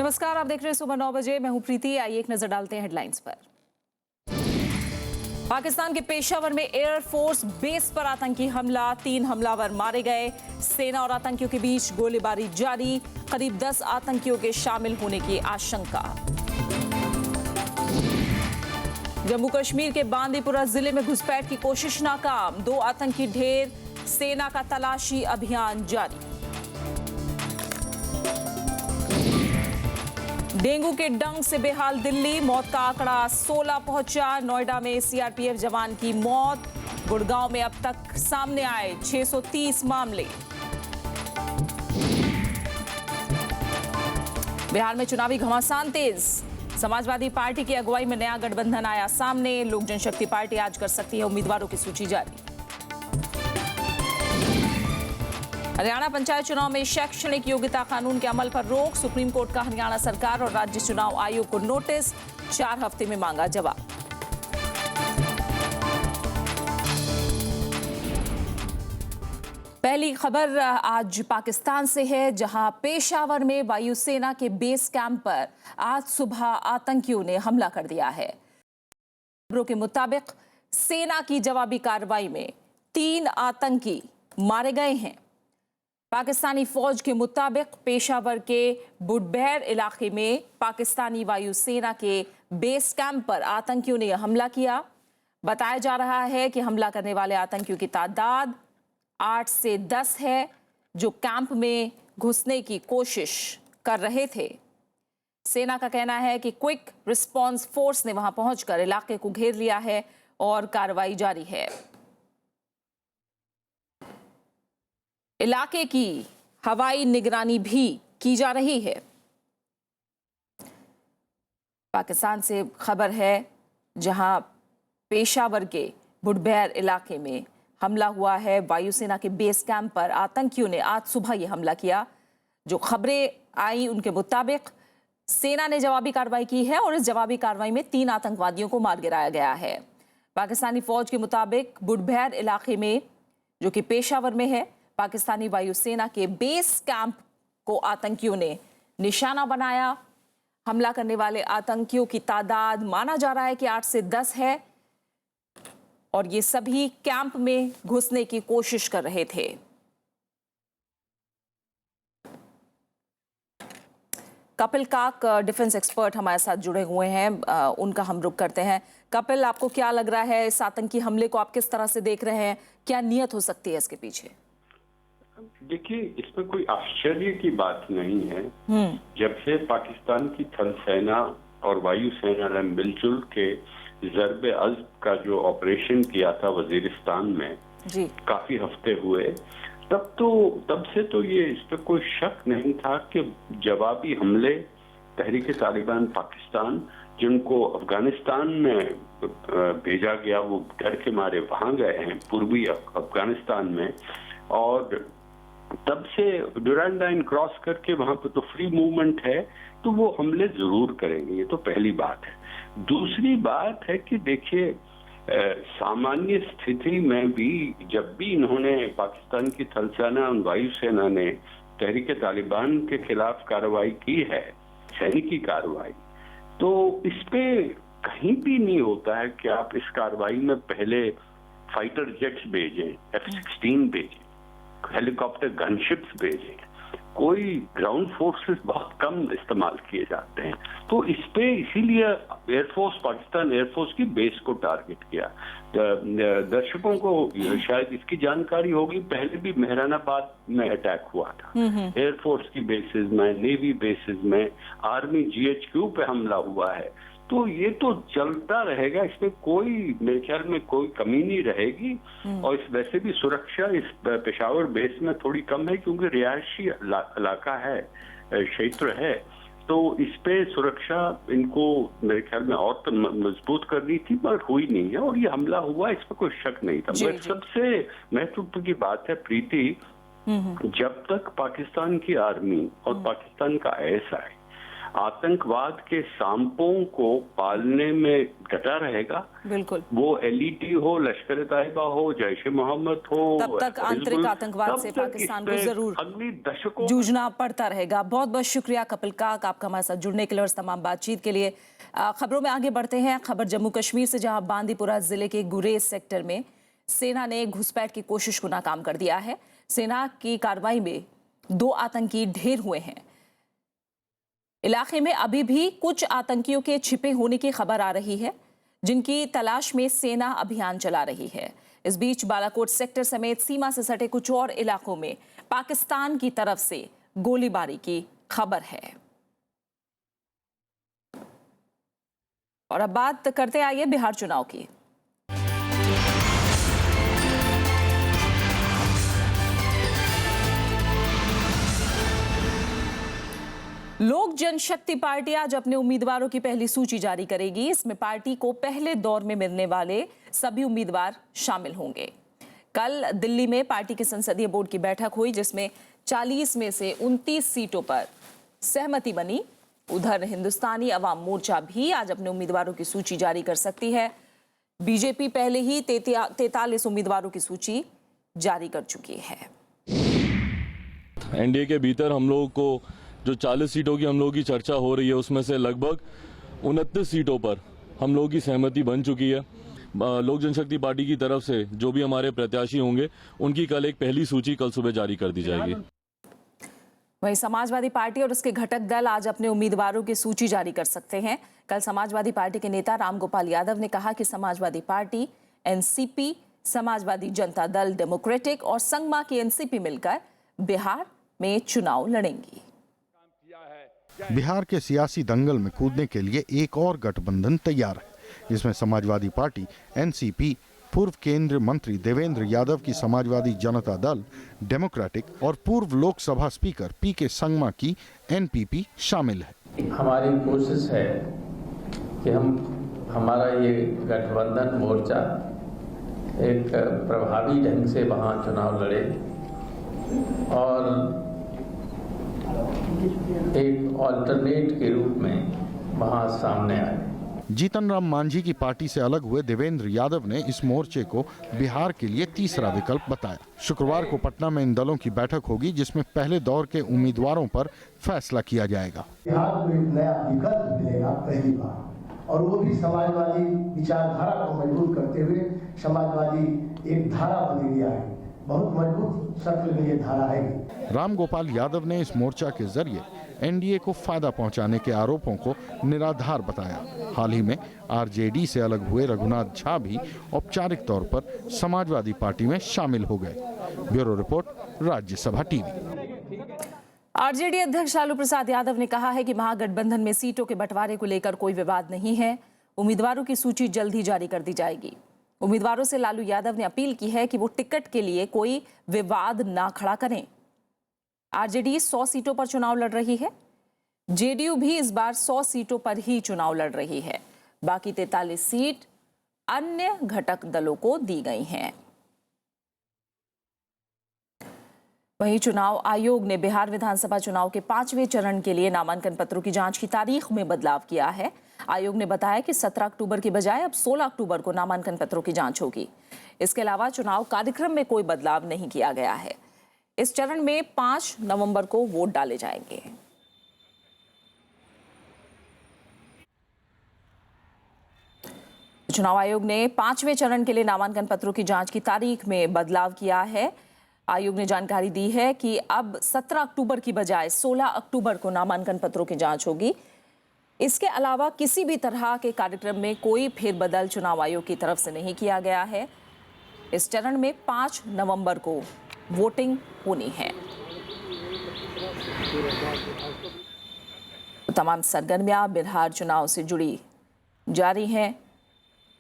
नमस्कार, आप देख रहे हैं सुबह 9 बजे। मैं हूं प्रीति। आइए एक नजर डालते हैं हेडलाइंस पर। पाकिस्तान के पेशावर में एयरफोर्स बेस पर आतंकी हमला, 3 हमलावर मारे गए। सेना और आतंकियों के बीच गोलीबारी जारी, करीब 10 आतंकियों के शामिल होने की आशंका। जम्मू कश्मीर के बांदीपुरा जिले में घुसपैठ की कोशिश नाकाम, 2 आतंकी ढेर, सेना का तलाशी अभियान जारी। डेंगू के डंग से बेहाल दिल्ली, मौत का आंकड़ा 16 पहुंचा। नोएडा में सीआरपीएफ जवान की मौत। गुड़गांव में अब तक सामने आए 630 मामले। बिहार में चुनावी घमासान तेज, समाजवादी पार्टी की अगुवाई में नया गठबंधन आया सामने। लोक जनशक्ति पार्टी आज कर सकती है उम्मीदवारों की सूची जारी। हरियाणा पंचायत चुनाव में शैक्षणिक योग्यता कानून के अमल पर रोक, सुप्रीम कोर्ट का हरियाणा सरकार और राज्य चुनाव आयोग को नोटिस, 4 हफ्ते में मांगा जवाब। पहली खबर आज पाकिस्तान से है, जहां पेशावर में वायुसेना के बेस कैंप पर आज सुबह आतंकियों ने हमला कर दिया है। खबरों के मुताबिक सेना की जवाबी कार्रवाई में 3 आतंकी मारे गए हैं। पाकिस्तानी फौज के मुताबिक पेशावर के बुडबैर इलाके में पाकिस्तानी वायुसेना के बेस कैंप पर आतंकियों ने यह हमला किया। बताया जा रहा है कि हमला करने वाले आतंकियों की तादाद 8 से 10 है, जो कैंप में घुसने की कोशिश कर रहे थे। सेना का कहना है कि क्विक रिस्पांस फोर्स ने वहां पहुंचकर इलाके को घेर लिया है और कार्रवाई जारी है। इलाके की हवाई निगरानी भी की जा रही है। पाकिस्तान से खबर है, जहां पेशावर के बुडबैर इलाके में हमला हुआ है। वायुसेना के बेस कैंप पर आतंकियों ने आज सुबह यह हमला किया। जो खबरें आई उनके मुताबिक सेना ने जवाबी कार्रवाई की है और इस जवाबी कार्रवाई में 3 आतंकवादियों को मार गिराया गया है। पाकिस्तानी फौज के मुताबिक बुडबैर इलाके में, जो कि पेशावर में है, पाकिस्तानी वायुसेना के बेस कैंप को आतंकियों ने निशाना बनाया। हमला करने वाले आतंकियों की तादाद माना जा रहा है कि 8 से 10 है और ये सभी कैंप में घुसने की कोशिश कर रहे थे। कपिल काक, डिफेंस एक्सपर्ट, हमारे साथ जुड़े हुए हैं। उनका हम रुख करते हैं। कपिल, आपको क्या लग रहा है, इस आतंकी हमले को आप किस तरह से देख रहे हैं? क्या नियत हो सकती है इसके पीछे? देखिए, इसमें कोई आश्चर्य की बात नहीं है। जब से पाकिस्तान की थल सेना और वायु सेना ने मिलजुल के ज़रबे अज़्ब का जो ऑपरेशन किया था वजीरिस्तान में, जी, काफी हफ्ते हुए, तब से तो ये इस पर कोई शक नहीं था कि जवाबी हमले तहरीक तालिबान पाकिस्तान, जिनको अफगानिस्तान में भेजा गया, वो डर के मारे वहां गए हैं पूर्वी अफगानिस्तान में, और तब से ड्यूरैंड लाइन क्रॉस करके वहां पर तो फ्री मूवमेंट है, तो वो हमले जरूर करेंगे। ये तो पहली बात है। दूसरी बात है कि देखिए, सामान्य स्थिति में भी जब भी इन्होंने, पाकिस्तान की थल सेना और वायुसेना ने तहरीक तालिबान के खिलाफ कार्रवाई की है, सैनिकी कार्रवाई, तो इस पे कहीं भी नहीं होता है कि आप इस कार्रवाई में पहले फाइटर जेट्स भेजें, F-16 भेजें, हेलीकॉप्टर गनशिप्स भेजें, कोई ग्राउंड फोर्सेस बहुत कम इस्तेमाल किए जाते हैं। तो इस पे इसीलिए एयरफोर्स, पाकिस्तान एयरफोर्स की बेस को टारगेट किया। दर्शकों को शायद इसकी जानकारी होगी, पहले भी मेहरानाबाद में अटैक हुआ था, एयरफोर्स की बेसिस में, नेवी बेसिस में, आर्मी GHQ पे हमला हुआ है। तो ये तो चलता रहेगा, इसमें कोई, मेरे ख्याल में कोई कमी नहीं रहेगी। और इस वैसे भी सुरक्षा इस पेशावर बेस में थोड़ी कम है, क्योंकि रिहायशी इलाका है, क्षेत्र है, तो इस पे सुरक्षा इनको मेरे ख्याल में और तो मजबूत करनी थी, पर हुई नहीं है और ये हमला हुआ, इस पर कोई शक नहीं था। मगर सबसे महत्वपूर्ण की बात है प्रीति, जब तक पाकिस्तान की आर्मी और पाकिस्तान का ISI आतंकवाद के सांपों को पालने में डटा रहेगा। बिल्कुल, वो एलईटी हो, लश्कर तैयबा हो, जैश ए मोहम्मद हो, तब तक आंतरिक आतंकवाद से पाकिस्तान को जरूर अगली दशकों जूझना पड़ता रहेगा। बहुत बहुत शुक्रिया कपिल काक, आपका हमारे साथ जुड़ने के लिए और इस तमाम बातचीत के लिए। खबरों में आगे बढ़ते हैं। खबर जम्मू कश्मीर से, जहां बांदीपुरा जिले के गुरेज सेक्टर में सेना ने घुसपैठ की कोशिश को नाकाम कर दिया है। सेना की कार्रवाई में 2 आतंकी ढेर हुए हैं। इलाके में अभी भी कुछ आतंकियों के छिपे होने की खबर आ रही है, जिनकी तलाश में सेना अभियान चला रही है। इस बीच बालाकोट सेक्टर समेत सीमा से सटे कुछ और इलाकों में पाकिस्तान की तरफ से गोलीबारी की खबर है। और अब बात करते आइए बिहार चुनाव की। लोक जनशक्ति पार्टी आज अपने उम्मीदवारों की पहली सूची जारी करेगी। इसमें पार्टी को पहले दौर में मिलने वाले सभी उम्मीदवार शामिल होंगे। कल दिल्ली में पार्टी के संसदीय बोर्ड की बैठक हुई, जिसमें 40 में से 29 सीटों पर सहमति बनी। उधर हिंदुस्तानी अवाम मोर्चा भी आज अपने उम्मीदवारों की सूची जारी कर सकती है। बीजेपी पहले ही 43 उम्मीदवारों की सूची जारी कर चुकी है। एनडीए के भीतर हम लोगों को जो 40 सीटों की हम लोगों की चर्चा हो रही है, उसमें से लगभग 29 सीटों पर हम लोगों की सहमति बन चुकी है। लोक जनशक्ति पार्टी की तरफ से जो भी हमारे प्रत्याशी होंगे, उनकी कल एक पहली सूची कल सुबह जारी कर दी जाएगी। वहीं समाजवादी पार्टी और उसके घटक दल आज अपने उम्मीदवारों की सूची जारी कर सकते हैं। कल समाजवादी पार्टी के नेता रामगोपाल यादव ने कहा कि Samajwadi party, NCP, Samajwadi Janata Dal, democratic और संगमा की एनसीपी मिलकर बिहार में चुनाव लड़ेंगी। बिहार के सियासी दंगल में कूदने के लिए एक और गठबंधन तैयार है, जिसमें समाजवादी पार्टी, एनसीपी, पूर्व केंद्रीय मंत्री देवेंद्र यादव की समाजवादी जनता दल, डेमोक्रेटिक और पूर्व लोकसभा स्पीकर पीके संगमा की एनपीपी शामिल है। हमारी कोशिश है कि हमारा ये गठबंधन मोर्चा एक प्रभावी ढंग से वहाँ चुनाव लड़े और एक ऑल्टरनेट के रूप में वहां सामने आए। जीतन राम मांझी की पार्टी से अलग हुए देवेंद्र यादव ने इस मोर्चे को बिहार के लिए तीसरा विकल्प बताया। शुक्रवार को पटना में इन दलों की बैठक होगी, जिसमें पहले दौर के उम्मीदवारों पर फैसला किया जाएगा। बिहार को एक नया विकल्प मिलेगा पहली बार, और वो भी समाजवादी विचारधारा को मजबूत करते हुए समाजवादी एक धारा बदल गया है, बहुत मजबूत शक्ल में ये धारा है। रामगोपाल यादव ने इस मोर्चा के जरिए एनडीए को फायदा पहुंचाने के आरोपों को निराधार बताया। हाल ही में आरजेडी से अलग हुए रघुनाथ झा भी औपचारिक तौर पर समाजवादी पार्टी में शामिल हो गए। Bureau report, Rajya Sabha TV. RJD अध्यक्ष लालू प्रसाद यादव ने कहा है कि महागठबंधन में सीटों के बंटवारे को लेकर कोई विवाद नहीं है। उम्मीदवारों की सूची जल्द ही जारी कर दी जाएगी। उम्मीदवारों से लालू यादव ने अपील की है कि वो टिकट के लिए कोई विवाद ना खड़ा करें। आरजेडी 100 सीटों पर चुनाव लड़ रही है। जेडीयू भी इस बार 100 सीटों पर ही चुनाव लड़ रही है। बाकी 43 सीट अन्य घटक दलों को दी गई हैं। वहीं चुनाव आयोग ने बिहार विधानसभा चुनाव के 5वें चरण के लिए नामांकन पत्रों की जांच की तारीख में बदलाव किया है। आयोग ने बताया कि 17 अक्टूबर की बजाय अब 16 अक्टूबर को नामांकन पत्रों की जांच होगी। इसके अलावा चुनाव कार्यक्रम में कोई बदलाव नहीं किया गया है। इस चरण में 5 नवंबर को वोट डाले जाएंगे। चुनाव आयोग ने 5वें चरण के लिए नामांकन पत्रों की जांच की तारीख में बदलाव किया है। आयोग ने जानकारी दी है कि अब 17 अक्टूबर की बजाय 16 अक्टूबर को नामांकन पत्रों की जांच होगी। इसके अलावा किसी भी तरह के कार्यक्रम में कोई फेरबदल चुनाव आयोग की तरफ से नहीं किया गया है। इस चरण में 5 नवंबर को वोटिंग होनी है। तमाम सरगर्मियां बिहार चुनाव से जुड़ी जारी हैं।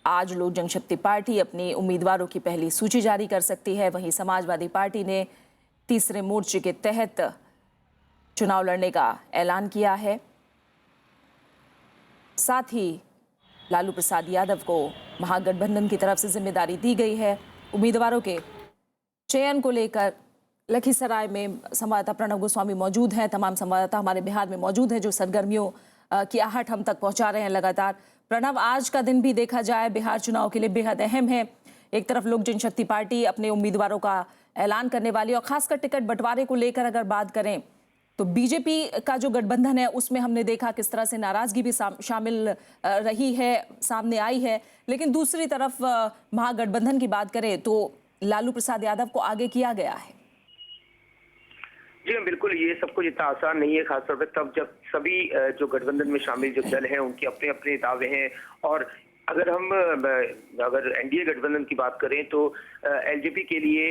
आज लोक जनशक्ति पार्टी अपनी उम्मीदवारों की पहली सूची जारी कर सकती है। वहीं समाजवादी पार्टी ने तीसरे मोर्चे के तहत चुनाव लड़ने का ऐलान किया है। साथ ही लालू प्रसाद यादव को महागठबंधन की तरफ से जिम्मेदारी दी गई है। उम्मीदवारों के चयन को लेकर लखीसराय में संवाददाता प्रणव गोस्वामी मौजूद हैं। तमाम संवाददाता हमारे बिहार में मौजूद हैं जो सरगर्मियों की आहट हम तक पहुंचा रहे हैं लगातार। प्रणव, आज का दिन भी देखा जाए बिहार चुनाव के लिए बेहद अहम है। एक तरफ लोक जनशक्ति पार्टी अपने उम्मीदवारों का ऐलान करने वाली और खासकर टिकट बंटवारे को लेकर अगर बात करें तो बीजेपी का जो गठबंधन है उसमें हमने देखा किस तरह से नाराजगी भी शामिल रही है, सामने आई है। लेकिन दूसरी तरफ महागठबंधन की बात करें तो लालू प्रसाद यादव को आगे किया गया है। जी हाँ, बिल्कुल, ये सब कुछ इतना आसान नहीं है, खासतौर पर तब जब सभी जो गठबंधन में शामिल जो दल हैं उनके अपने अपने दावे हैं। और अगर एनडीए गठबंधन की बात करें तो एलजेपी के लिए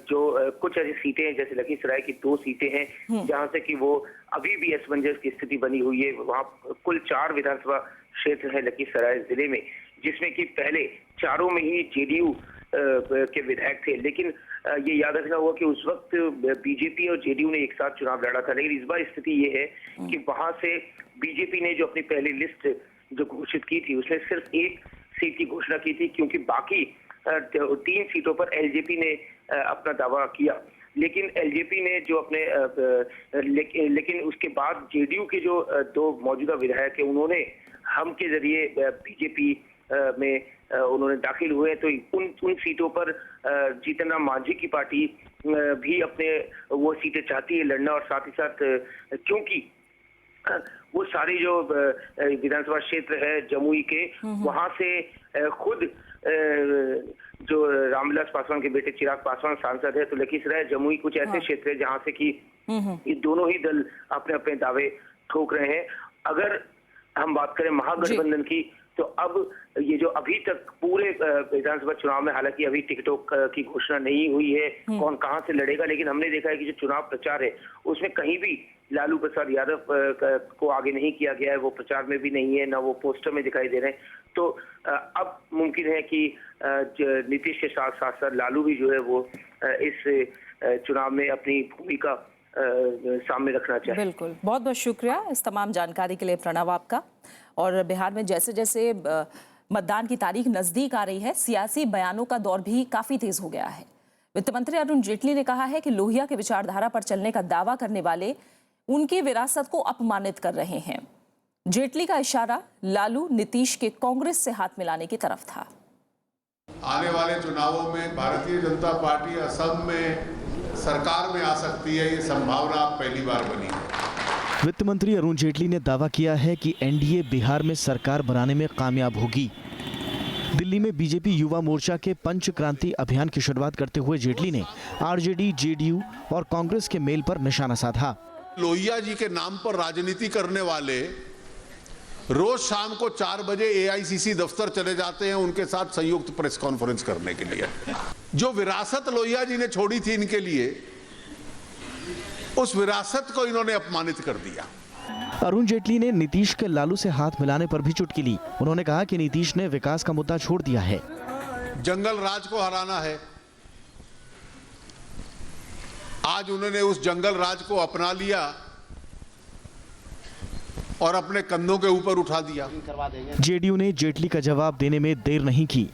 जो कुछ ऐसी सीटें हैं, जैसे लखीसराय की 2 सीटें हैं जहां से कि वो अभी भी असमंजस की स्थिति बनी हुई है। वहां कुल 4 विधानसभा क्षेत्र है लखीसराय जिले में, जिसमें कि पहले चारों में ही जेडीयू के विधायक थे। लेकिन ये याद रखना हुआ कि उस वक्त बीजेपी और जेडीयू ने एक साथ चुनाव लड़ा था। लेकिन इस बार स्थिति ये है कि वहां से बीजेपी ने जो अपनी पहली लिस्ट जो घोषित की थी उसने सिर्फ 1 सीट की घोषणा की थी, क्योंकि बाकी 3 सीटों पर एलजेपी ने अपना दावा किया। लेकिन एलजेपी ने जो अपने लेकिन उसके बाद जेडीयू के जो 2 मौजूदा विधायक है उन्होंने हम के जरिए बीजेपी में उन्होंने दाखिल हुए। तो उन सीटों पर जीतन राम मांझी की पार्टी भी अपने वो सीटें चाहती है लड़ना। और साथ ही साथ क्योंकि वो सारी जो विधानसभा क्षेत्र है जमुई के, वहां से खुद जो रामविलास पासवान के बेटे चिराग पासवान सांसद है, तो लखीसराय जमुई कुछ ऐसे क्षेत्र है जहां से कि ये दोनों ही दल अपने अपने दावे ठोक रहे हैं। अगर हम बात करें महागठबंधन की, तो अब ये जो अभी तक पूरे विधानसभा चुनाव में, हालांकि अभी टिकटों की घोषणा नहीं हुई है कौन कहां से लड़ेगा, लेकिन हमने देखा है कि जो चुनाव प्रचार है उसमें कहीं भी लालू प्रसाद यादव को आगे नहीं किया गया है। वो प्रचार में भी नहीं है, ना वो पोस्टर में दिखाई दे रहे हैं। तो अब मुमकिन है कि नीतीश के साथ साथ लालू भी जो है वो इस चुनाव में अपनी भूमिका सामने रखना चाहिए। बिल्कुल, बहुत बहुत शुक्रिया इस तमाम जानकारी के लिए प्रणव आपका। और बिहार में जैसे जैसे मतदान की तारीख नजदीक आ रही है, सियासी बयानों का दौर भी काफी तेज हो गया है। वित्त मंत्री अरुण जेटली ने कहा है कि लोहिया के विचारधारा पर चलने का दावा करने वाले उनकी विरासत को अपमानित कर रहे हैं। जेटली का इशारा लालू नीतीश के कांग्रेस से हाथ मिलाने की तरफ था। आने वाले चुनावों में भारतीय जनता पार्टी असम में सरकार में आ सकती है, ये संभावना पहली बार बनी है। वित्त मंत्री अरुण जेटली ने दावा किया है कि एनडीए बिहार में सरकार बनाने में कामयाब होगी। दिल्ली में बीजेपी युवा मोर्चा के पंच क्रांति अभियान की शुरुआत करते हुए जेटली ने आरजेडी, जेडीयू और कांग्रेस के मेल पर निशाना साधा। लोहिया जी के नाम पर राजनीति करने वाले रोज शाम को 4 बजे एआईसीसी दफ्तर चले जाते हैं उनके साथ संयुक्त प्रेस कॉन्फ्रेंस करने के लिए। जो विरासत लोहिया जी ने छोड़ी थी इनके लिए, उस विरासत को इन्होंने अपमानित कर दिया। अरुण जेटली ने नीतीश के लालू से हाथ मिलाने पर भी चुटकी ली। उन्होंने कहा कि नीतीश ने विकास का मुद्दा छोड़ दिया है। जंगल राज को हराना है। आज उन्होंने उस जंगल राज को अपना लिया और अपने कंधों के ऊपर उठा दिया। जेडीयू ने जेटली का जवाब देने में देर नहीं की।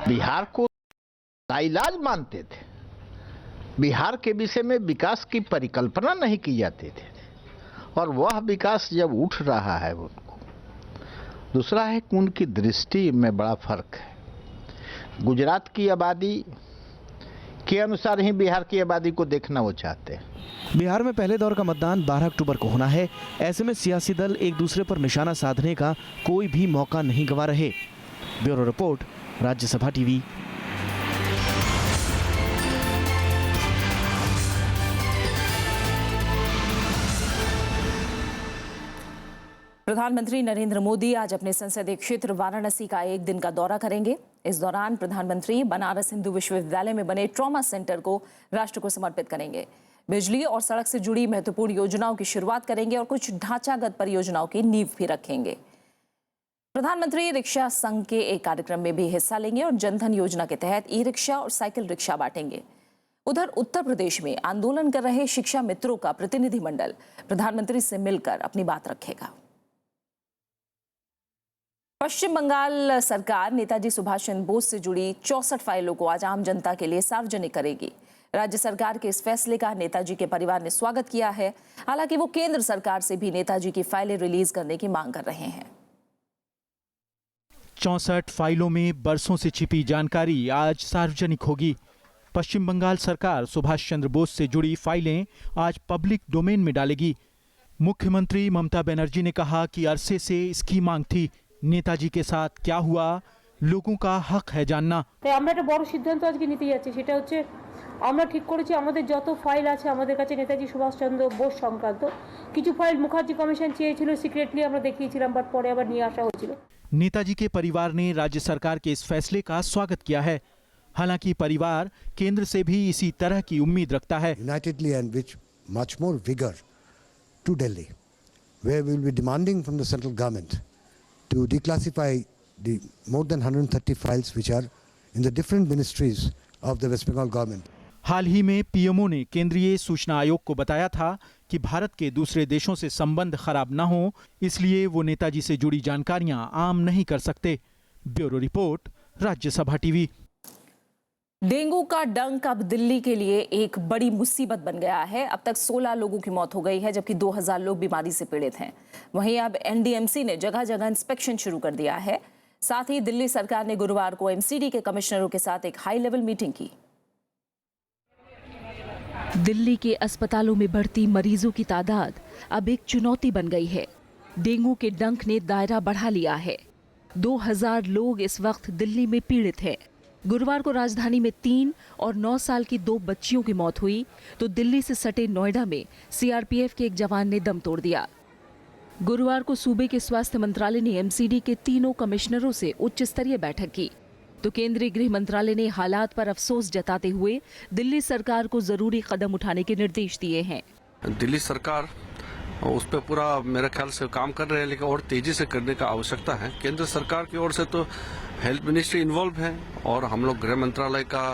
बिहार को नाइलाज मानते थे, बिहार के विषय में विकास की परिकल्पना नहीं की जाती थी, और वह विकास जब उठ रहा है उनको। दूसरा है कि उनकी दृष्टि में बड़ा फर्क है। गुजरात की आबादी के अनुसार ही बिहार की आबादी को देखना वो चाहते हैं। बिहार में पहले दौर का मतदान 12 अक्टूबर को होना है। ऐसे में सियासी दल एक दूसरे पर निशाना साधने का कोई भी मौका नहीं गंवा रहे। Bureau report, Rajya Sabha TV. प्रधानमंत्री नरेंद्र मोदी आज अपने संसदीय क्षेत्र वाराणसी का 1 दिन का दौरा करेंगे। इस दौरान प्रधानमंत्री बनारस हिंदू विश्वविद्यालय में बने ट्रॉमा सेंटर को राष्ट्र को समर्पित करेंगे। बिजली और सड़क से जुड़ी महत्वपूर्ण योजनाओं की शुरुआत करेंगे और कुछ ढांचागत परियोजनाओं की नींव भी रखेंगे। प्रधानमंत्री रिक्शा संघ के एक कार्यक्रम में भी हिस्सा लेंगे और जनधन योजना के तहत ई रिक्शा और साइकिल रिक्शा बांटेंगे। उधर उत्तर प्रदेश में आंदोलन कर रहे शिक्षा मित्रों का प्रतिनिधिमंडल प्रधानमंत्री से मिलकर अपनी बात रखेगा। पश्चिम बंगाल सरकार नेताजी सुभाष चंद्र बोस से जुड़ी 64 फाइलों को आज आम जनता के लिए सार्वजनिक करेगी। राज्य सरकार के इस फैसले का नेताजी के परिवार ने स्वागत किया है। हालांकि वो केंद्र सरकार से भी नेताजी की फाइलें रिलीज करने की मांग कर रहे हैं। 64 फाइलों में बरसों से छिपी जानकारी आज सार्वजनिक होगी। पश्चिम बंगाल सरकार सुभाष चंद्र बोस से जुड़ी फाइलें आज पब्लिक डोमेन में डालेगी। मुख्यमंत्री ममता बनर्जी ने कहा कि अरसे से इसकी मांग थी। नेताजी के साथ क्या हुआ, लोगों का हक है जानना। আমরা একটা বড় সিদ্ধান্ত আজকে নিতে যাচ্ছি, সেটা হচ্ছে আমরা ঠিক করেছি আমাদের যত ফাইল আছে আমাদের কাছে নেতাজি সুভাষচন্দ্র বোস সংক্রান্ত কিছু ফাইল মুখার্জি কমিশন চেয়েছিল, সিক্রেটলি আমরা দেখিয়েছিলাম, বাট পরে আবার নিয়ে আসা হয়েছিল। नेताजी के परिवार ने राज्य सरकार के इस फैसले का स्वागत किया है। हालांकि परिवार केंद्र से भी इसी तरह की उम्मीद रखता है। Unitedly and with much more vigor to Delhi, where we will be demanding from the central government to declassify the more than 130 files which are in the different ministries of the West Bengal government. हाल ही में PMO ने केंद्रीय सूचना आयोग को बताया था कि भारत के दूसरे देशों से संबंध खराब न हो, इसलिए वो नेताजी से जुड़ी जानकारियां आम नहीं कर सकते। Bureau report, Rajya Sabha TV. Dengue का डंक अब दिल्ली के लिए एक बड़ी मुसीबत बन गया है। अब तक 16 लोगों की मौत हो गई है, जबकि 2000 लोग बीमारी से पीड़ित हैं। वहीं अब एनडीएमसी ने जगह जगह इंस्पेक्शन शुरू कर दिया है। साथ ही दिल्ली सरकार ने गुरुवार को एमसीडी के कमिश्नरों के साथ एक हाई लेवल मीटिंग की। दिल्ली के अस्पतालों में बढ़ती मरीजों की तादाद अब एक चुनौती बन गई है। डेंगू के डंक ने दायरा बढ़ा लिया है। 2000 लोग इस वक्त दिल्ली में पीड़ित हैं। गुरुवार को राजधानी में 3 और 9 साल की 2 बच्चियों की मौत हुई, तो दिल्ली से सटे नोएडा में सीआरपीएफ के एक जवान ने दम तोड़ दिया। गुरुवार को सूबे के स्वास्थ्य मंत्रालय ने एमसीडी के तीनों कमिश्नरों से उच्च स्तरीय बैठक की, तो केंद्रीय गृह मंत्रालय ने हालात पर अफसोस जताते हुए दिल्ली सरकार को जरूरी कदम उठाने के निर्देश दिए हैं। दिल्ली सरकार उस पर पूरा मेरे ख्याल से काम कर रहे हैं, लेकिन और तेजी से करने का आवश्यकता है। केंद्र सरकार की ओर से तो हेल्थ मिनिस्ट्री इन्वॉल्व है और हम लोग गृह मंत्रालय का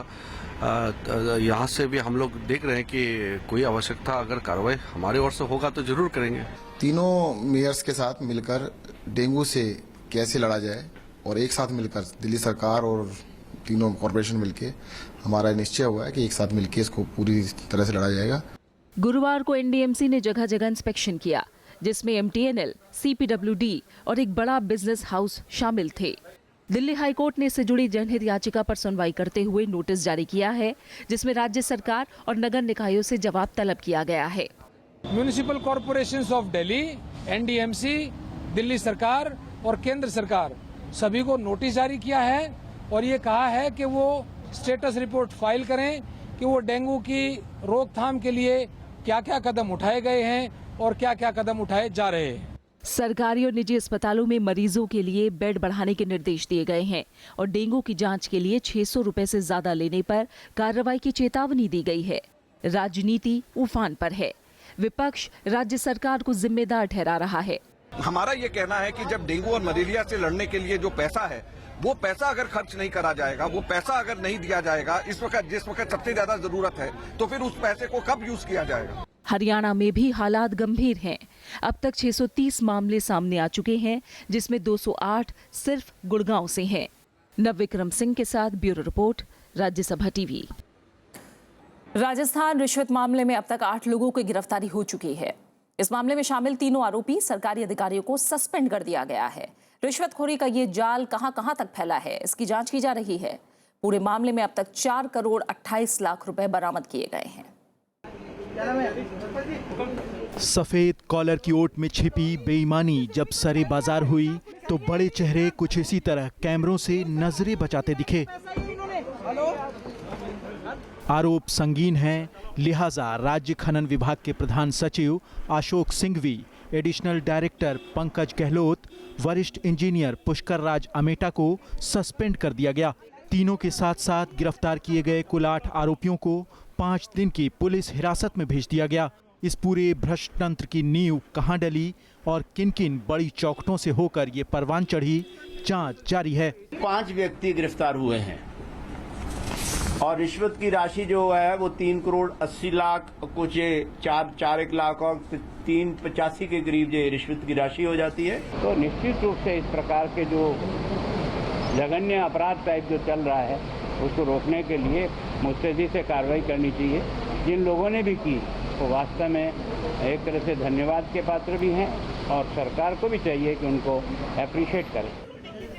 यहाँ से भी हम लोग देख रहे हैं कि कोई आवश्यकता अगर कार्रवाई हमारी ओर से होगा तो जरूर करेंगे। तीनों मेयर्स के साथ मिलकर डेंगू से कैसे लड़ा जाए और एक साथ मिलकर दिल्ली सरकार और तीनों कॉर्पोरेशन मिलके हमारा निश्चय हुआ है कि एक साथ मिलकर इसको पूरी तरह से लड़ा जाएगा। गुरुवार को एनडीएमसी ने जगह जगह इंस्पेक्शन किया, जिसमें एमटीएनएल, सीपीडब्ल्यूडी और एक बड़ा बिजनेस हाउस शामिल थे। दिल्ली हाईकोर्ट ने इससे जुड़ी जनहित याचिका पर सुनवाई करते हुए नोटिस जारी किया है, जिसमें राज्य सरकार और नगर निकायों से जवाब तलब किया गया है। Municipal corporations of Delhi, NDMC, Delhi सरकार और केंद्र सरकार सभी को नोटिस जारी किया है और ये कहा है कि वो स्टेटस रिपोर्ट फाइल करें कि वो डेंगू की रोकथाम के लिए क्या क्या कदम उठाए गए हैं और क्या क्या कदम उठाए जा रहे हैं। सरकारी और निजी अस्पतालों में मरीजों के लिए बेड बढ़ाने के निर्देश दिए गए हैं और डेंगू की जांच के लिए 600 रुपए से ज्यादा लेने पर कार्रवाई की चेतावनी दी गई है। राजनीति उफान पर है। विपक्ष राज्य सरकार को जिम्मेदार ठहरा रहा है। हमारा ये कहना है कि जब डेंगू और मलेरिया से लड़ने के लिए जो पैसा है, वो पैसा अगर खर्च नहीं करा जाएगा, वो पैसा अगर नहीं दिया जाएगा इस वक्त जिस वक्त सबसे ज्यादा जरूरत है, तो फिर उस पैसे को कब यूज किया जाएगा। हरियाणा में भी हालात गंभीर हैं। अब तक 630 मामले सामने आ चुके हैं, जिसमें 208 सिर्फ गुड़गांव से हैं। नवविक्रम सिंह के साथ bureau report, Rajya Sabha TV. Rajasthan रिश्वत मामले में अब तक 8 लोगों की गिरफ्तारी हो चुकी है। इस मामले में शामिल तीनों आरोपी सरकारी अधिकारियों को सस्पेंड कर दिया गया है। रिश्वतखोरी का ये जाल कहां तक फैला है, इसकी जांच की जा रही है। पूरे मामले में अब तक 4 करोड़ 28 लाख रुपए बरामद किए गए हैं। सफेद कॉलर की ओट में छिपी बेईमानी जब सरे बाजार हुई, तो बड़े चेहरे कुछ इसी तरह कैमरों से नजरें बचाते दिखे। आरोप संगीन हैं, लिहाजा राज्य खनन विभाग के प्रधान सचिव अशोक सिंघवी, एडिशनल डायरेक्टर पंकज गहलोत, वरिष्ठ इंजीनियर पुष्कर राज अमेटा को सस्पेंड कर दिया गया। तीनों के साथ साथ गिरफ्तार किए गए कुल 8 आरोपियों को 5 दिन की पुलिस हिरासत में भेज दिया गया। इस पूरे भ्रष्ट तंत्र की नींव कहां डली और किन किन बड़ी चौखटों से होकर ये परवान चढ़ी, जांच जारी है। 5 व्यक्ति गिरफ्तार हुए हैं और रिश्वत की राशि जो है वो 3 करोड़ 80 लाख, कुछ 4 लाख और 385 के करीब ये रिश्वत की राशि हो जाती है। तो निश्चित रूप से इस प्रकार के जो जघन्य अपराध टाइप जो चल रहा है उसको रोकने के लिए मुस्तैदी से कार्रवाई करनी चाहिए। जिन लोगों ने भी की वो वास्तव में एक तरह से धन्यवाद के पात्र भी हैं और सरकार को भी चाहिए कि उनको अप्रिशिएट करे।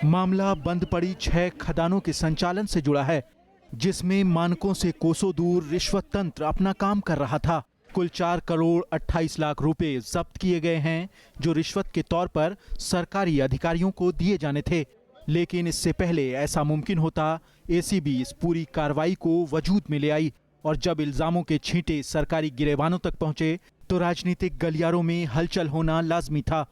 मामला बंद पड़ी 6 खदानों के संचालन से जुड़ा है, जिसमें मानकों से कोसों दूर रिश्वत तंत्र अपना काम कर रहा था। कुल 4 करोड़ 28 लाख रुपए जब्त किए गए हैं, जो रिश्वत के तौर पर सरकारी अधिकारियों को दिए जाने थे। लेकिन इससे पहले ऐसा मुमकिन होता, एसीबी इस पूरी कार्रवाई को वजूद में ले आई और जब इल्जामों के छींटे सरकारी गिरेबानों तक पहुंचे तो राजनीतिक गलियारों में हलचल होना लाजमी था।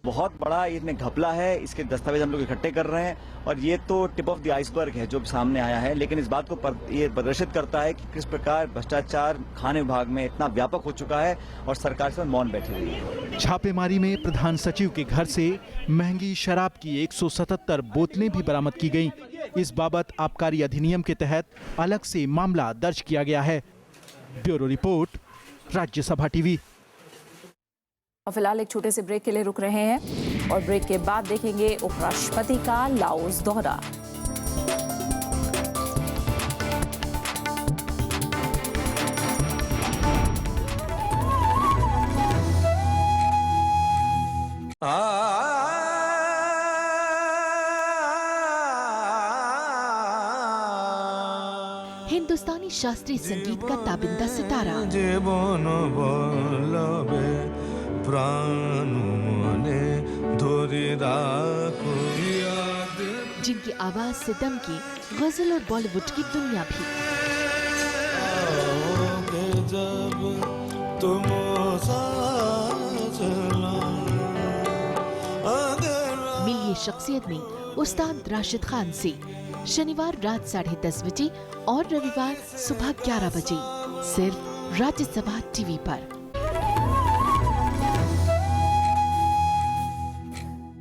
बहुत बड़ा इसमें घपला है, इसके दस्तावेज हम लोग इकट्ठे कर रहे हैं और ये तो टिप ऑफ द आइसबर्ग है जो सामने आया है, लेकिन इस बात को ये प्रदर्शित करता है कि किस प्रकार भ्रष्टाचार खान विभाग में इतना व्यापक हो चुका है और सरकार से मौन बैठी हुई है। छापेमारी में प्रधान सचिव के घर से महंगी शराब की 177 बोतलें भी बरामद की गईं। इस बाबत आबकारी अधिनियम के तहत अलग से मामला दर्ज किया गया है। Bureau report, Rajya Sabha TV. और फिलहाल एक छोटे से ब्रेक के लिए रुक रहे हैं और ब्रेक के बाद देखेंगे उपराष्ट्रपति का लाओस दौरा। हिंदुस्तानी शास्त्रीय संगीत का ताबिंदा सितारा जिनकी आवाज से दमकी गजल और बॉलीवुड की दुनिया भी। मिलिए शख्सियत में उस्ताद राशिद खान से शनिवार रात 10:30 बजे और रविवार सुबह 11 बजे सिर्फ राज्यसभा टीवी पर।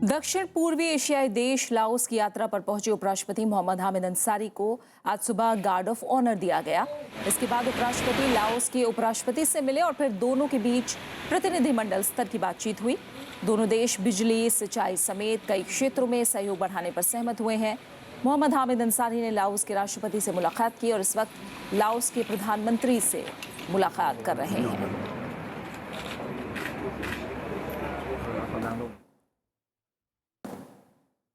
दक्षिण पूर्वी एशियाई देश लाओस की यात्रा पर पहुंचे उपराष्ट्रपति मोहम्मद हामिद अंसारी को आज सुबह गार्ड ऑफ ऑनर दिया गया। इसके बाद उपराष्ट्रपति लाओस के उपराष्ट्रपति से मिले और फिर दोनों के बीच प्रतिनिधिमंडल स्तर की बातचीत हुई। दोनों देश बिजली, सिंचाई समेत कई क्षेत्रों में सहयोग बढ़ाने पर सहमत हुए हैं। मोहम्मद हामिद अंसारी ने लाओस के राष्ट्रपति से मुलाकात की और इस वक्त लाओस के प्रधानमंत्री से मुलाकात कर रहे हैं।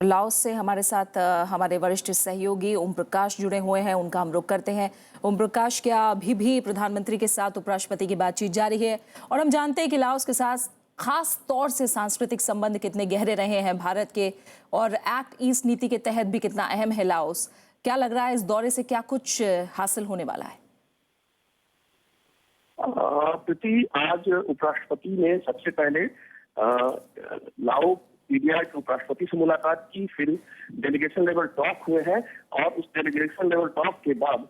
लाओस से हमारे साथ हमारे वरिष्ठ सहयोगी ओम प्रकाश जुड़े हुए हैं, उनका हम रुख करते हैं। ओम प्रकाश, क्या अभी भी प्रधानमंत्री के साथ उपराष्ट्रपति की बातचीत जारी है? और हम जानते हैं कि लाओस के साथ खास तौर से सांस्कृतिक संबंध कितने गहरे रहे हैं भारत के, और एक्ट ईस्ट नीति के तहत भी कितना अहम है लाओस। क्या लग रहा है इस दौरे से क्या कुछ हासिल होने वाला है? प्रीति, आज उपराष्ट्रपति ने सबसे पहले लाओ पीडीआई के उपराष्ट्रपति से मुलाकात की, फिर डेलीगेशन लेवल टॉक हुए हैं और उस डेलीगेशन लेवल टॉक के बाद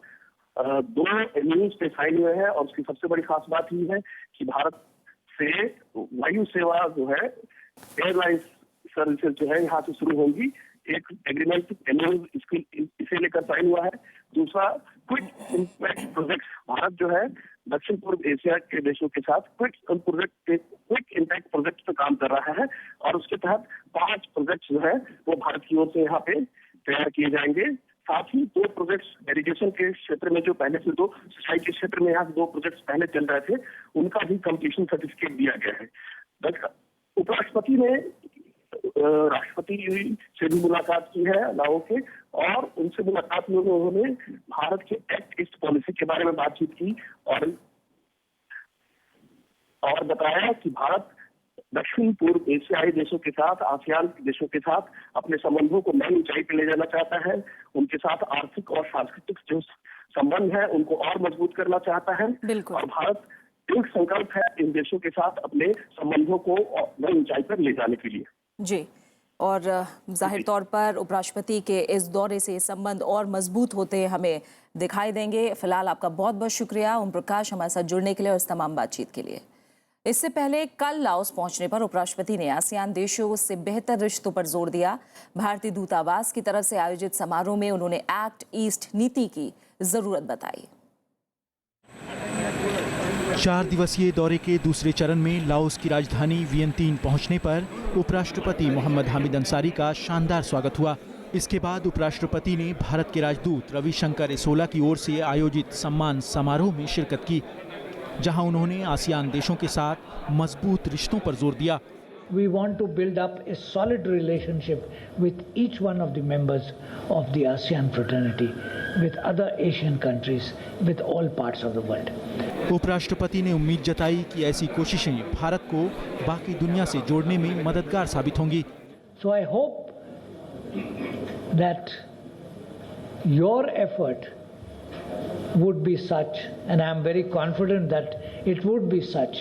2 एमओयूज पे साइन हुए हैं। और उसकी सबसे बड़ी खास बात ये है कि भारत से वायु सेवा जो है, एयरलाइन सर्विसेज जो है यहाँ से शुरू होंगी। एक एग्रीमेंट एमओयू इसे लेकर साइन हुआ है। दूसरा, क्विक इम्पैक्ट प्रोजेक्ट, भारत जो है दक्षिण पूर्व एशिया के देशों के साथ क्विक इम्पैक्ट प्रोजेक्ट पे काम कर रहा है और उसके तहत 5 प्रोजेक्ट जो है वो भारत की ओर से यहाँ पे तैयार किए जाएंगे। साथ ही 2 प्रोजेक्ट्स इरिगेशन के क्षेत्र में जो पहले से 2 सिंचाई के क्षेत्र में यहाँ से 2 प्रोजेक्ट्स पहले चल रहे थे, उनका भी कंप्लीशन सर्टिफिकेट दिया गया है। उपराष्ट्रपति ने राष्ट्रपति से भी मुलाकात की है लाओ के, और उनसे मुलाकात में उन्होंने भारत के एक्ट ईस्ट पॉलिसी के बारे में बातचीत की और बताया कि भारत दक्षिण पूर्व एशियाई देशों के साथ, आसियान देशों के साथ अपने संबंधों को नई ऊंचाई पर ले जाना चाहता है। उनके साथ आर्थिक और सांस्कृतिक जो संबंध है उनको और मजबूत करना चाहता है और भारत एक संकल्प है इन देशों के साथ अपने संबंधों को नई ऊंचाई पर ले जाने के लिए। जी, और जाहिर तौर पर उपराष्ट्रपति के इस दौरे से संबंध और मजबूत होते हमें दिखाई देंगे। फिलहाल आपका बहुत बहुत शुक्रिया ओम प्रकाश हमारे साथ जुड़ने के लिए और इस तमाम बातचीत के लिए। इससे पहले कल लाओस पहुंचने पर उपराष्ट्रपति ने आसियान देशों से बेहतर रिश्तों पर जोर दिया। भारतीय दूतावास की तरफ से आयोजित समारोह में उन्होंने एक्ट ईस्ट नीति की जरूरत बताई। 4 दिवसीय दौरे के दूसरे चरण में लाओस की राजधानी वियंतीन पहुंचने पर उपराष्ट्रपति मोहम्मद हामिद अंसारी का शानदार स्वागत हुआ। इसके बाद उपराष्ट्रपति ने भारत के राजदूत रविशंकर एसोला की ओर से आयोजित सम्मान समारोह में शिरकत की, जहां उन्होंने आसियान देशों के साथ मजबूत रिश्तों पर जोर दिया। We want to build up a solid relationship with each one of the members of the ASEAN fraternity, with other Asian countries, with all parts of the world. उपराष्ट्रपति ने उम्मीद जताई कि ऐसी कोशिशें भारत को बाकी दुनिया से जोड़ने में मददगार साबित होंगी। So I hope that your effort would be such, and I am very confident that it would be such,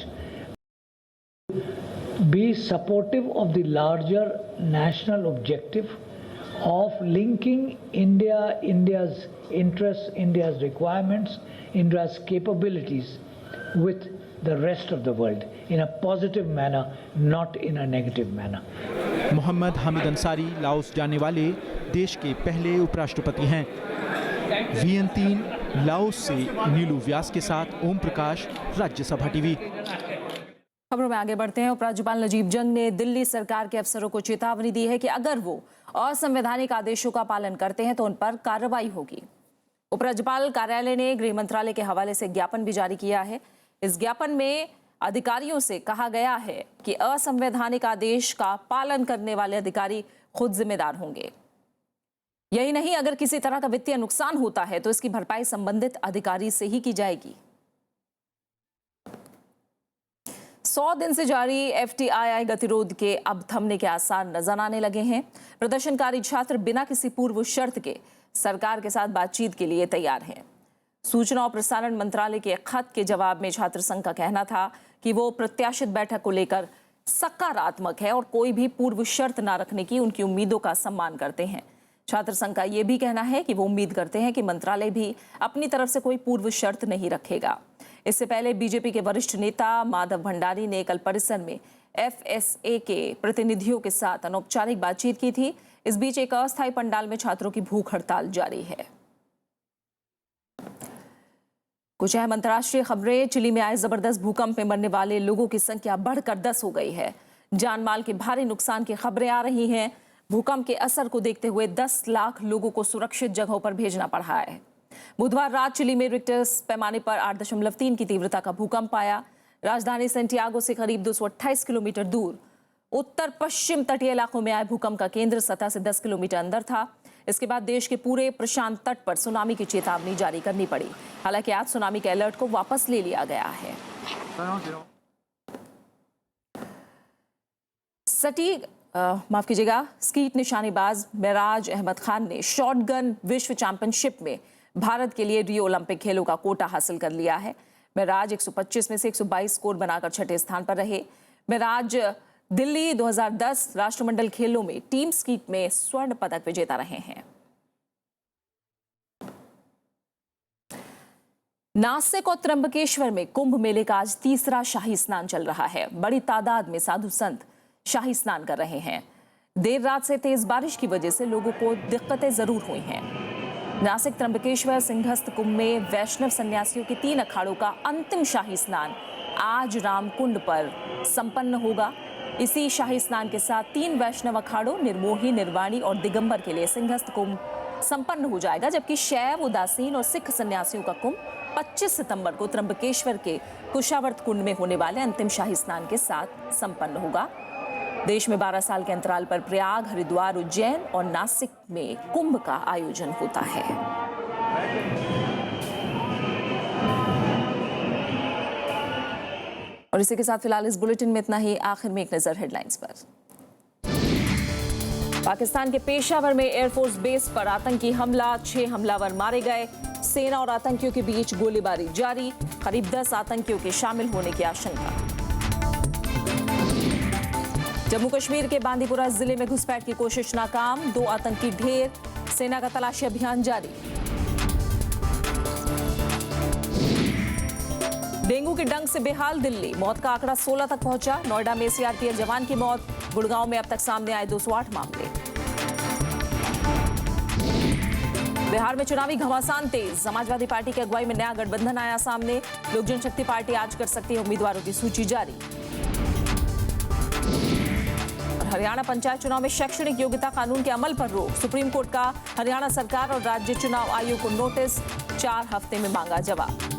be supportive of the larger national objective of linking India's interests, India's requirements, India's capabilities with the rest of the world in a positive manner, not in a negative manner. Mohammad Hamid Ansari Laos जाने वाले देश के पहले उपराष्ट्रपति हैं। VN3 Laos से नीलू व्यास के साथ ओम प्रकाश, राज्यसभा टीवी। खबरों में आगे बढ़ते हैं। उपराज्यपाल नजीब जंग ने दिल्ली सरकार के अफसरों को चेतावनी दी है कि अगर वो असंवैधानिक आदेशों का पालन करते हैं तो उन पर कार्रवाई होगी। उपराज्यपाल कार्यालय ने गृह मंत्रालय के हवाले से ज्ञापन भी जारी किया है। इस ज्ञापन में अधिकारियों से कहा गया है कि असंवैधानिक आदेश का पालन करने वाले अधिकारी खुद जिम्मेदार होंगे। यही नहीं, अगर किसी तरह का वित्तीय नुकसान होता है तो इसकी भरपाई संबंधित अधिकारी से ही की जाएगी। 100 दिन से जारी FTII गतिरोध के अब थमने के आसार नजर आने लगे हैं। प्रदर्शनकारी छात्र बिना किसी पूर्व शर्त के सरकार के साथ बातचीत के लिए तैयार हैं। सूचना और प्रसारण मंत्रालय के खत के जवाब में छात्र संघ का कहना था कि वो प्रत्याशित बैठक को लेकर सकारात्मक है और कोई भी पूर्व शर्त न रखने की उनकी उम्मीदों का सम्मान करते हैं। छात्र संघ का यह भी कहना है कि वो उम्मीद करते हैं कि मंत्रालय भी अपनी तरफ से कोई पूर्व शर्त नहीं रखेगा। इससे पहले बीजेपी के वरिष्ठ नेता माधव भंडारी ने कल परिसर में FSA के प्रतिनिधियों के साथ अनौपचारिक बातचीत की थी। इस बीच एक अस्थायी पंडाल में छात्रों की भूख हड़ताल जारी है। कुछ अहम अंतर्राष्ट्रीय खबरें। चिली में आए जबरदस्त भूकंप में मरने वाले लोगों की संख्या बढ़कर 10 हो गई है। जानमाल के भारी नुकसान की खबरें आ रही हैं। भूकंप के असर को देखते हुए 10 लाख लोगों को सुरक्षित जगहों पर भेजना पड़ा है। बुधवार रात चिली में रिक्टर पैमाने पर 8.3 की तीव्रता का भूकंप आया। राजधानी सेंटियागो से करीब 228 किलोमीटर दूर उत्तर पश्चिम तटीय इलाकों में आए भूकंप का केंद्र सतह से 10 किलोमीटर अंदर था। इसके बाद देश के पूरे प्रशांत तट पर सुनामी की चेतावनी जारी करनी पड़ी। हालांकि आज सुनामी के अलर्ट को वापस ले लिया गया है। स्कीट निशानेबाज मेराज अहमद खान ने शॉटगन विश्व चैंपियनशिप में भारत के लिए रियो ओलंपिक खेलों का कोटा हासिल कर लिया है। मेराज 125 में से 122 स्कोर बनाकर छठे स्थान पर रहे। मेराज दिल्ली 2010 राष्ट्रमंडल खेलों में टीम स्कीट में स्वर्ण पदक विजेता रहे हैं। नासिक और त्र्यंबकेश्वर में कुंभ मेले का आज तीसरा शाही स्नान चल रहा है। बड़ी तादाद में साधु संत शाही स्नान कर रहे हैं। देर रात से तेज बारिश की वजह से लोगों को दिक्कतें जरूर हुई हैं। नासिक त्र्यंबकेश्वर सिंहस्थ कुंभ में वैष्णव सन्यासियों के 3 अखाड़ों का अंतिम शाही स्नान आज रामकुंड पर संपन्न होगा। इसी शाही स्नान के साथ 3 वैष्णव अखाड़ों निर्मोही, निर्वाणी और दिगंबर के लिए सिंहस्थ कुंभ संपन्न हो जाएगा, जबकि शैव, उदासीन और सिख सन्यासियों का कुंभ 25 सितंबर को त्र्यंबकेश्वर के कुशावर्त कुंड में होने वाले अंतिम शाही स्नान के साथ संपन्न होगा। देश में 12 साल के अंतराल पर प्रयाग, हरिद्वार, उज्जैन और नासिक में कुंभ का आयोजन होता है। और इसी के साथ फिलहाल इस बुलेटिन में इतना ही। आखिर में एक नजर हेडलाइंस पर। पाकिस्तान के पेशावर में एयरफोर्स बेस पर आतंकी हमला, 6 हमलावर मारे गए। सेना और आतंकियों के बीच गोलीबारी जारी। करीब 10 आतंकियों के शामिल होने की आशंका। जम्मू कश्मीर के बांदीपुरा जिले में घुसपैठ की कोशिश नाकाम, 2 आतंकी ढेर। सेना का तलाशी अभियान जारी। डेंगू के डंक से बेहाल दिल्ली, मौत का आंकड़ा 16 तक पहुंचा। नोएडा में सीआरपीएफ जवान की मौत। गुड़गांव में अब तक सामने आए 208 मामले। बिहार में चुनावी घमासान तेज, समाजवादी पार्टी की अगुवाई में नया गठबंधन आया सामने। लोक जनशक्ति पार्टी आज कर सकती है उम्मीदवारों की सूची जारी। हरियाणा पंचायत चुनाव में शैक्षणिक योग्यता कानून के अमल पर रोक। सुप्रीम कोर्ट का हरियाणा सरकार और राज्य चुनाव आयोग को नोटिस, 4 हफ्ते में मांगा जवाब।